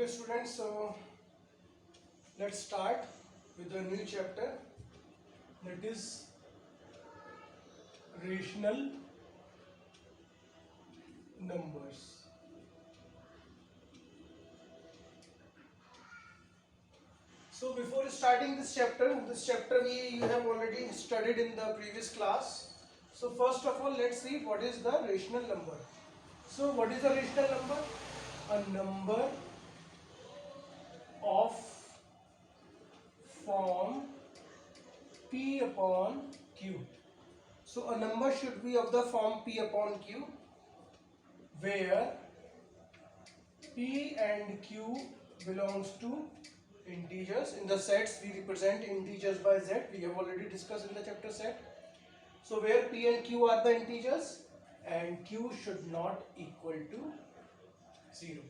Okay students, so let's start with a new chapter, that is rational numbers. So before starting this chapter you have already studied in the previous class. So first of all, let's see what is the rational number. So what is a rational number? A number of form P upon Q. So a number should be of the form P upon Q, where P and Q belongs to integers. In the sets we represent integers by Z. We have already discussed in the chapter set. So where P and Q are the integers and Q should not equal to 0.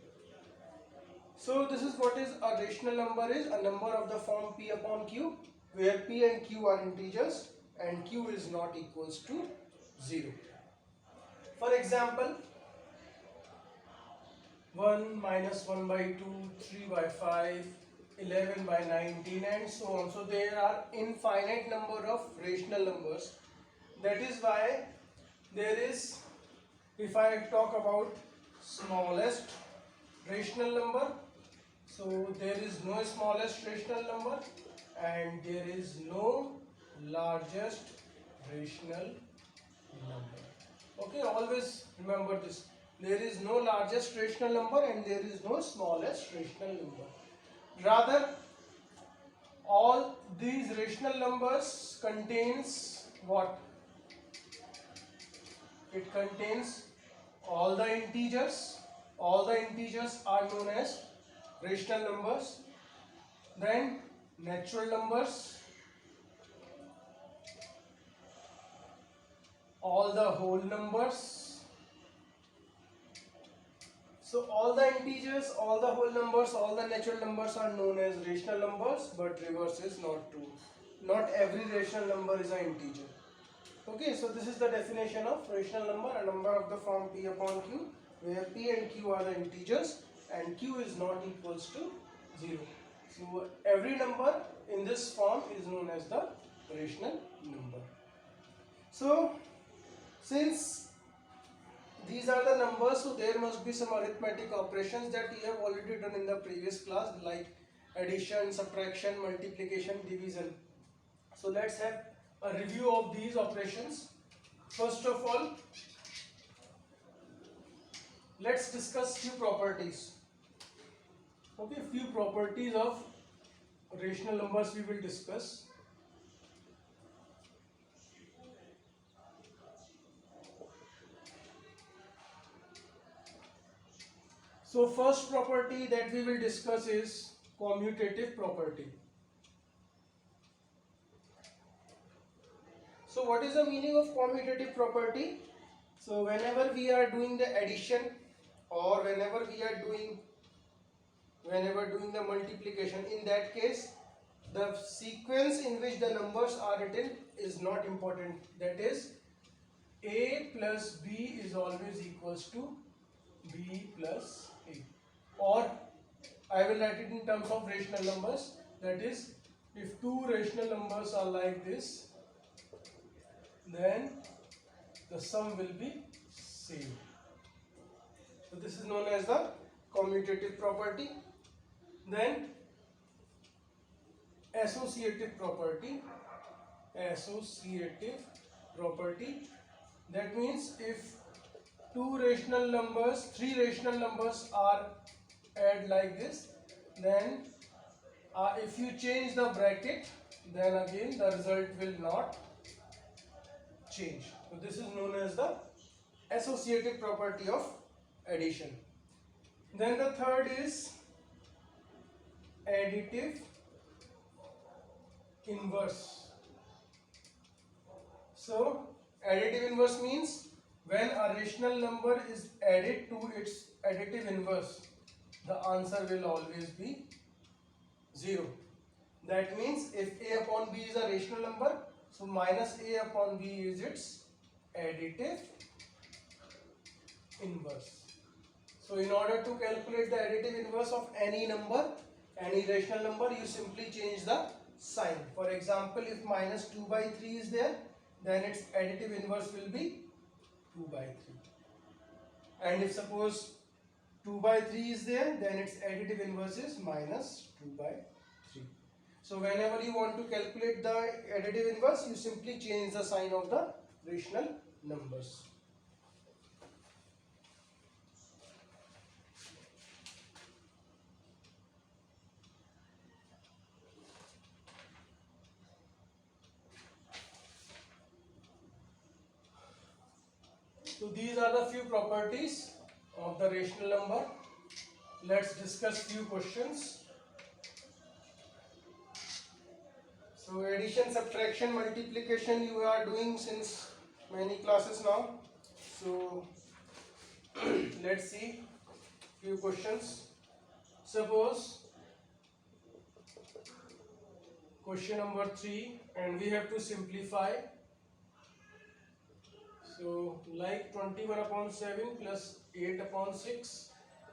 So this is what is a rational number is, a number of the form P upon Q where P and Q are integers and Q is not equals to 0. For example, 1 minus 1 by 2, 3 by 5, 11 by 19 and so on. So there are infinite number of rational numbers. That is why there is, if I talk about smallest rational number, so there is no smallest rational number and there is no largest rational number. Okay, always remember this. There is no largest rational number and there is no smallest rational number. Rather, all these rational numbers contains what? It contains all the integers. All the integers are known as rational numbers. Then natural numbers, all the whole numbers. So all the integers, all the whole numbers, all the natural numbers are known as rational numbers, but reverse is not true. Not every rational number is an integer. Okay, so this is the definition of rational number, a number of the form P upon Q, where P and Q are the integers and Q is not equals to 0. So every number in this form is known as the rational number. So since these are the numbers, so there must be some arithmetic operations that we have already done in the previous class, like addition, subtraction, multiplication, division. So let's have a review of these operations. First of all, let's discuss few properties. Okay, few properties of rational numbers we will discuss. So first property that we will discuss is commutative property. So what is the meaning of commutative property? So whenever we are doing the addition or whenever we are doing the multiplication, in that case the sequence in which the numbers are written is not important. That is, A plus B is always equals to B plus A. Or I will write it in terms of rational numbers. That is, if two rational numbers are like this, then the sum will be same. So this is known as the commutative property. Then associative property. Associative property. That means if three rational numbers are add like this, then if you change the bracket, then again the result will not change. So this is known as the associative property of addition. Then the third is additive inverse. So additive inverse means when a rational number is added to its additive inverse, the answer will always be 0. That means if A upon B is a rational number, so minus A upon B is its additive inverse. So in order to calculate the additive inverse of any number, any rational number, you simply change the sign. For example, if minus 2 by 3 is there, then its additive inverse will be 2 by 3. And if suppose 2 by 3 is there, then its additive inverse is minus 2 by 3. So whenever you want to calculate the additive inverse, you simply change the sign of the rational numbers. So these are the few properties of the rational number. Let's discuss few questions. So addition, subtraction, multiplication you are doing since many classes now. So let's see few questions. Suppose question number 3, and we have to simplify. So like 21 upon 7 plus 8 upon 6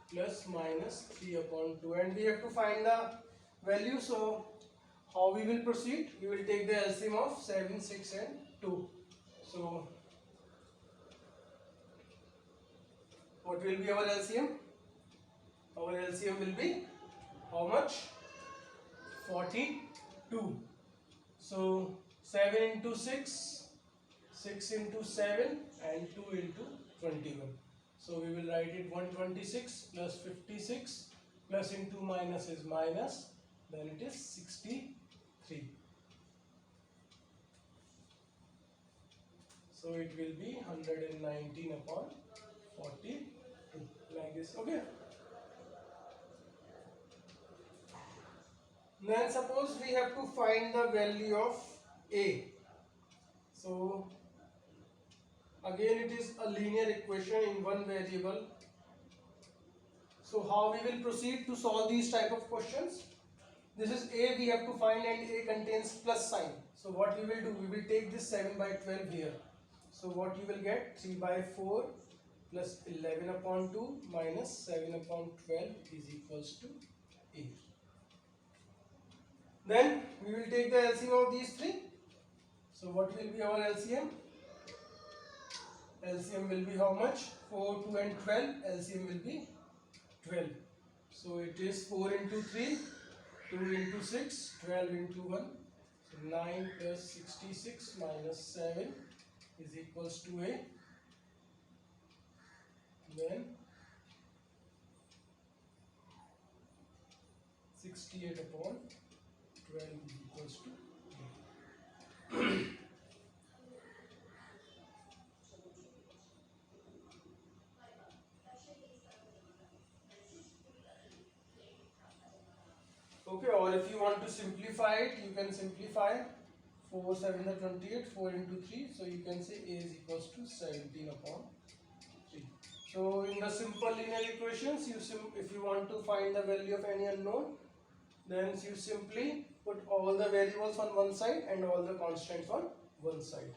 plus minus 3 upon 2, and we have to find the value. So how we will proceed? We will take the LCM of 7, 6 and 2. So what will be our LCM? Our LCM will be how much? 42. So 7 into 6, 6 into 7 and 2 into 21. So we will write it 126 plus 56 plus into minus is minus, then it is 63. So it will be 119 upon 42 like this. Okay. Then suppose we have to find the value of A. So again it is a linear equation in one variable. So how we will proceed to solve these type of questions? This is A we have to find, and A contains plus sign. So what we will do? We will take this 7 by 12 here. So what you will get? 3 by 4 plus 11 upon 2 minus 7 upon 12 is equals to A. Then we will take the LCM of these three. So what will be our LCM? LCM will be how much? 4, 2 and 12. LCM will be 12. So it is 4 into 3, 2 into 6, 12 into 1. So 9 plus 66 minus 7 is equals to A. Then 68 upon 12 is equals to A. Okay, or if you want to simplify it, you can simplify 4 7 are 28, 4 into 3, so you can say A is equals to 17 upon 3. So in the simple linear equations, if you want to find the value of any unknown, then you simply put all the variables on one side and all the constants on one side.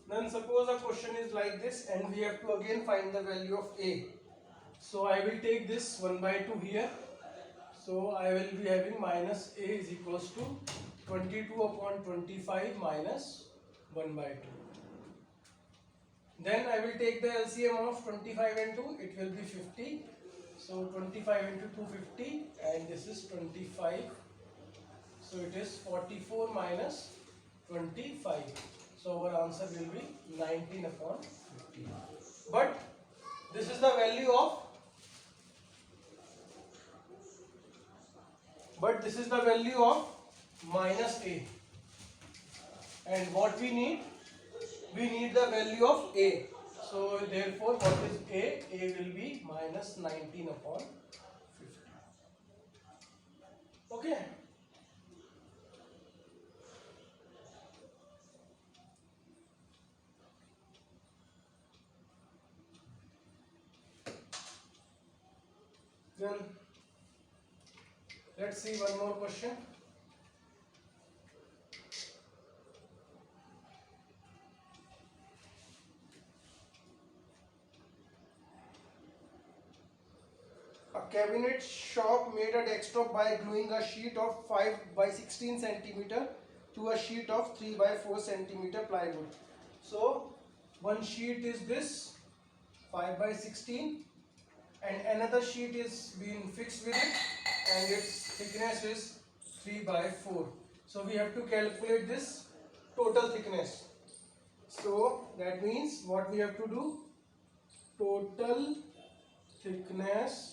Then suppose a question is like this, and we have to again find the value of A. So I will take this 1 by 2 here. So I will be having minus A is equals to 22 upon 25 minus 1 by 2. Then I will take the LCM of 25 and 2, it will be 50. So 25 into 2, 50, and this is 25. So it is 44 minus 25. So our answer will be 19 upon 50. But this is the value of minus A. And what we need? We need the value of A. So therefore what is A? A will be minus 19 upon 50. Okay. Then let's see one more question. cabinet shop made a desktop by gluing a sheet of 5 by 16 centimeter to a sheet of 3 by 4 centimeter plywood. So one sheet is this 5 by 16 and another sheet is being fixed with it and its thickness is 3 by 4. So we have to calculate this total thickness. So that means what we have to do, total thickness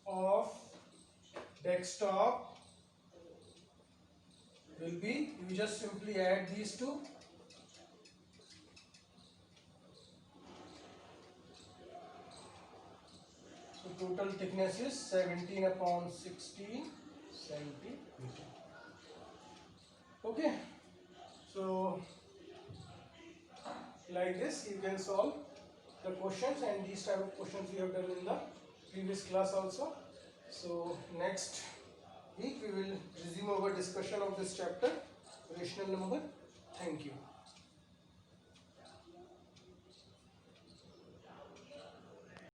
of desktop will be, you just simply add these two. So total thickness is 17 upon 16 centimeter. Okay, so like this you can solve the questions, and these type of questions we have done in the previous class also. So next week we will resume our discussion of this chapter, rational number. Thank you.